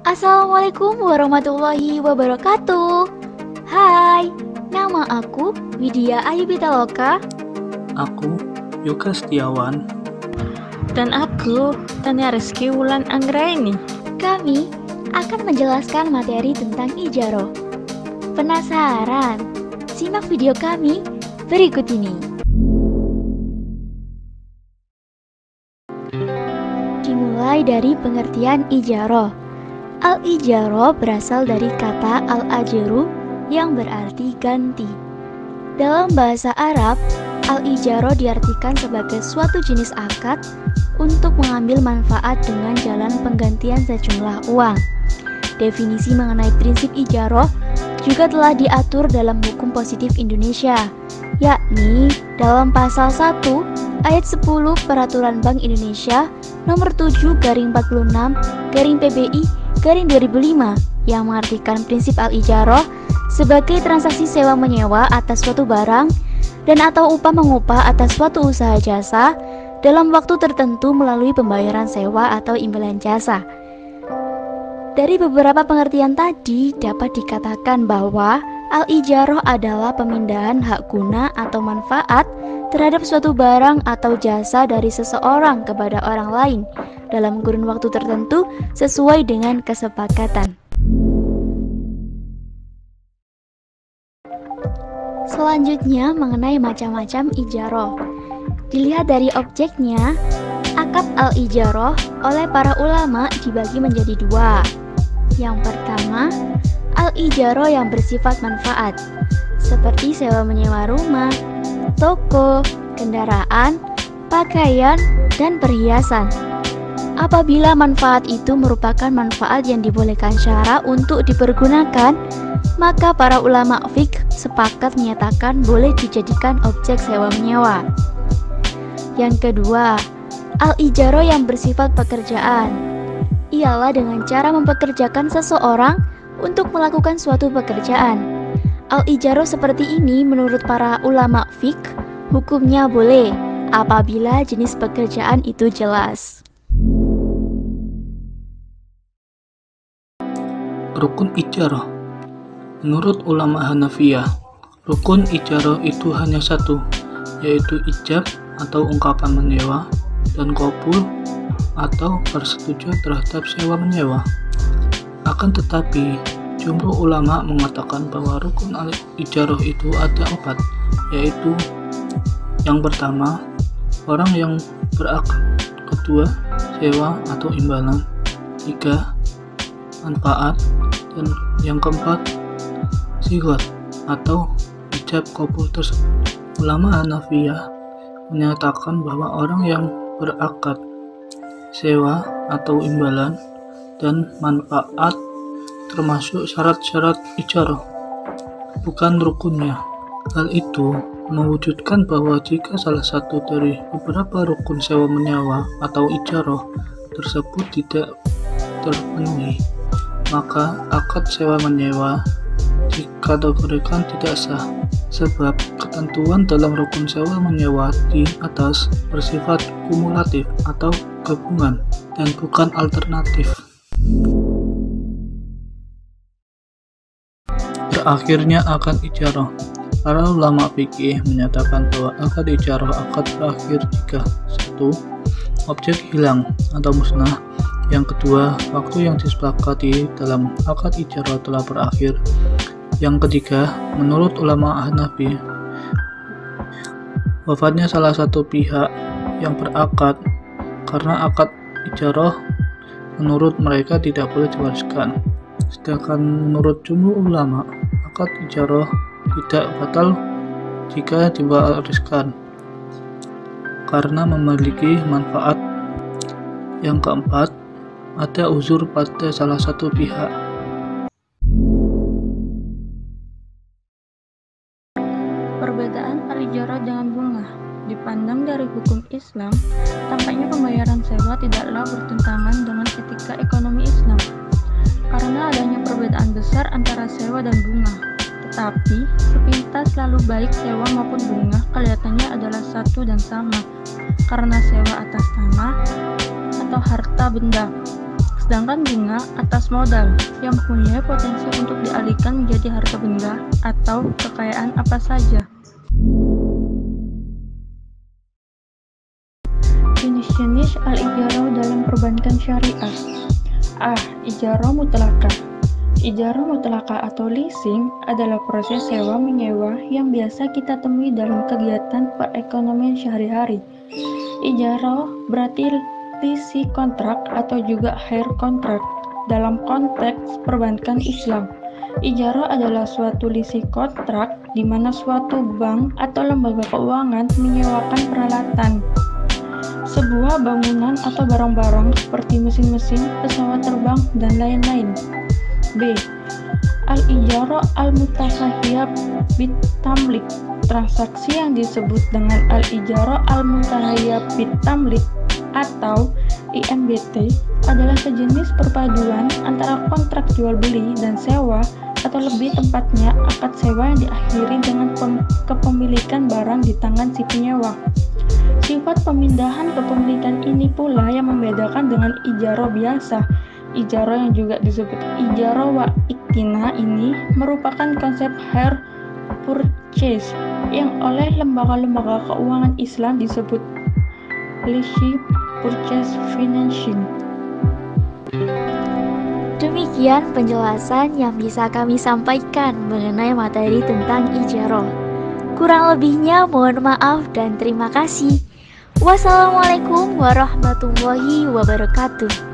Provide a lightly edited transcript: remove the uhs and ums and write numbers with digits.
Assalamualaikum warahmatullahi wabarakatuh. Hai, nama aku Widya Ayu Pitaloka. Aku Yoga Setiawan. Dan aku Tania Rizky Wulan Anggraini. Kami akan menjelaskan materi tentang ijaroh. Penasaran? Simak video kami berikut ini. Dimulai dari pengertian ijaroh. Al-ijaroh berasal dari kata al-ajru yang berarti ganti. Dalam bahasa Arab, al-ijaroh diartikan sebagai suatu jenis akad untuk mengambil manfaat dengan jalan penggantian sejumlah uang. Definisi mengenai prinsip ijaroh juga telah diatur dalam hukum positif Indonesia, yakni dalam pasal 1 ayat 10 Peraturan Bank Indonesia nomor 7/46/PBI/2005 yang mengartikan prinsip al-ijaroh sebagai transaksi sewa-menyewa atas suatu barang dan atau upah mengupah atas suatu usaha jasa dalam waktu tertentu melalui pembayaran sewa atau imbalan jasa. Dari beberapa pengertian tadi dapat dikatakan bahwa al-ijaroh adalah pemindahan hak guna atau manfaat terhadap suatu barang atau jasa dari seseorang kepada orang lain dalam kurun waktu tertentu sesuai dengan kesepakatan. Selanjutnya mengenai macam-macam ijaroh. Dilihat dari objeknya, akad al-ijaroh oleh para ulama dibagi menjadi dua. Yang pertama, al-ijaroh yang bersifat manfaat, seperti sewa menyewa rumah, toko, kendaraan, pakaian, dan perhiasan. Apabila manfaat itu merupakan manfaat yang dibolehkan syara untuk dipergunakan, maka para ulama fiqh sepakat menyatakan boleh dijadikan objek sewa menyewa. Yang kedua, al-ijaroh yang bersifat pekerjaan. Ialah dengan cara mempekerjakan seseorang untuk melakukan suatu pekerjaan. Al-ijaroh seperti ini menurut para ulama fiqh hukumnya boleh apabila jenis pekerjaan itu jelas. Rukun ijaroh. Menurut ulama Hanafiyah, rukun ijaroh itu hanya satu, yaitu ijab atau ungkapan menyewa dan qabul atau bersetuju terhadap sewa menyewa. Akan tetapi, jumhur ulama mengatakan bahwa rukun al-ijaroh itu ada 4, yaitu yang pertama, orang yang berakad, kedua, sewa atau imbalan, 3, manfaat, dan yang keempat, sigot atau ijab qabul tersebut. Ulama Hanafiyah menyatakan bahwa orang yang berakad, sewa atau imbalan, dan manfaat termasuk syarat-syarat ijaroh, bukan rukunnya. Hal itu mewujudkan bahwa jika salah satu dari beberapa rukun sewa menyewa atau ijaroh tersebut tidak terpenuhi, maka akad sewa menyewa dikategorikan tidak sah, sebab ketentuan dalam rukun sewa menyewa di atas bersifat kumulatif atau gabungan dan bukan alternatif. Berakhirnya akad ijaroh. Para ulama fikih menyatakan bahwa akad ijaroh akan berakhir jika 1. Objek hilang atau musnah. Yang kedua, waktu yang disepakati dalam akad ijaroh telah berakhir. Yang ketiga, menurut ulama Hanafi, wafatnya salah satu pihak yang berakad, karena akad ijaroh menurut mereka tidak boleh diwariskan. Sedangkan menurut jumhur ulama, akad ijaroh tidak batal jika diwariskan karena memiliki manfaat. Yang keempat, ada uzur pada salah satu pihak. Perbedaan al-ijaroh dengan bunga. Dipandang dari hukum Islam, tampaknya pembayaran sewa tidaklah bertentangan dengan etika ekonomi Islam karena adanya perbedaan besar antara sewa dan bunga. Tetapi, sepintas selalu baik sewa maupun bunga kelihatannya adalah satu dan sama karena sewa atas tanah atau harta benda, Sedangkan bunga atas modal yang mempunyai potensi untuk dialihkan menjadi harta benda atau kekayaan apa saja. Jenis-jenis al-ijarah dalam perbankan syariah. Ijarah mutlaqah. Ijarah mutlaqah atau leasing adalah proses sewa menyewa yang biasa kita temui dalam kegiatan perekonomian sehari-hari. Ijarah berarti leasing kontrak atau juga hire kontrak dalam konteks perbankan Islam. Ijarah adalah suatu leasing kontrak di mana suatu bank atau lembaga keuangan menyewakan peralatan, sebuah bangunan atau barang-barang seperti mesin-mesin, pesawat terbang, dan lain-lain. B. Al-ijarah al-mutahiyah bit-tamlik. Transaksi yang disebut dengan al-ijarah al-mutahiyah bit-tamlik atau IMBT adalah sejenis perpaduan antara kontrak jual beli dan sewa, atau lebih tepatnya akad sewa yang diakhiri dengan kepemilikan barang di tangan si penyewa. Sifat pemindahan kepemilikan ini pula yang membedakan dengan ijarah biasa. Ijarah yang juga disebut ijarah wa iktina ini merupakan konsep hire purchase yang oleh lembaga-lembaga keuangan Islam disebut leasing purchase financing. Demikian penjelasan yang bisa kami sampaikan mengenai materi tentang ijarah. Kurang lebihnya mohon maaf dan terima kasih. Wassalamualaikum warahmatullahi wabarakatuh.